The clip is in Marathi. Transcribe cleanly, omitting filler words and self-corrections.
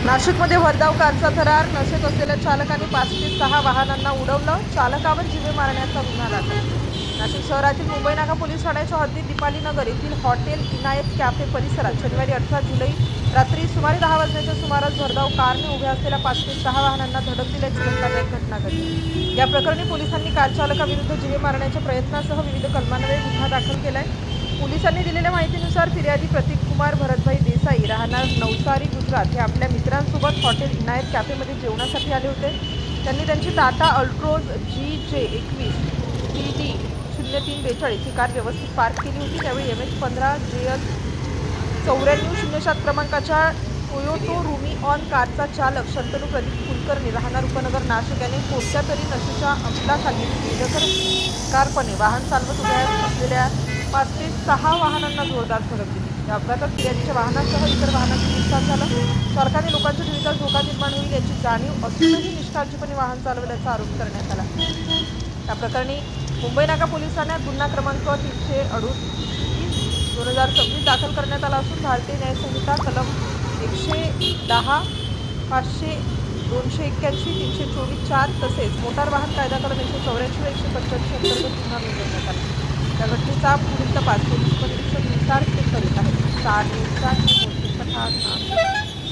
नाशिकमध्ये भरधाव कारचा थरार, नशेत असलेल्या चालकाने 5 ते 6 वाहनांना उडवलं, चालकावर जीवे मारण्याचा गुन्हा दाखल. नाशिक शहरातील मुंबई नाका पोलीस ठाण्याच्या हद्दीत दीपाली नगर येथील हॉटेल इनायत कॅफे परिसरात शनिवारी 18 जुलै रात्री सुमारे 10 वाजण्याच्या सुमारास भरधाव कारने उभ्या असलेल्या 5 ते 6 वाहनांना धडक दिल्याची धक्कादायक घटना घडली. या प्रकरणी पोलिसांनी कार चालकाविरुद्ध जीवे मारण्याच्या प्रयत्नासह विविध कलमांन्वये गुन्हा दाखल केलाय. पोलिसांनी दिलेल्या माहितीनुसार फिर्यादी प्रतीक कुमार भरतभाई देसाई राहणार नवसारी गुजरात हे आपल्या मित्रांसोबत हॉटेल इनायत कॅफेमध्ये जेवणासाठी आले होते. त्यांनी त्यांची टाटा अल्ट्रोज GJ21 PD 0342 ही कार व्यवस्थित पार्क केली होती. त्यावेळी MH15 JL 9407 क्रमांकाच्या टोयोटो रुमी ऑन कारचा चालक शंतनू प्रदीप कुलकर्णी राहणार उपनगर नाशिक याने कोणत्या तरी नशेच्या अंमलाखाली बेदरकारपणे वाहन चालवत उभ्या असलेल्या 5 ते 6 वाहनांना जोरदार धडक दिली. या अपघातात फिर्यादीच्या वाहनासह इतर वाहनांचे नुकसान झालं. चालकाने लोकांच्या जीवितास धोका निर्माण होईल याची जाणीव असूनही निष्काळजीपणे वाहन चालवल्याचा आरोप करण्यात आला. या प्रकरणी मुंबई नाका पोलीस ठाण्यात गुन्हा क्रमांक 338/2026 दाखल करण्यात आला असून भारतीय न्याय संहिता कलम 110, 500, 281, 324(4) तसेच मोटार वाहन कायदा कलम 184 व 185 अंतर्गत गुन्हा नोंदवण्यात आला. या घटनेचा पुढील तपास पोलीस निरीक्षक निसार करीत आहेत. 4 न्यूजचा पठाण.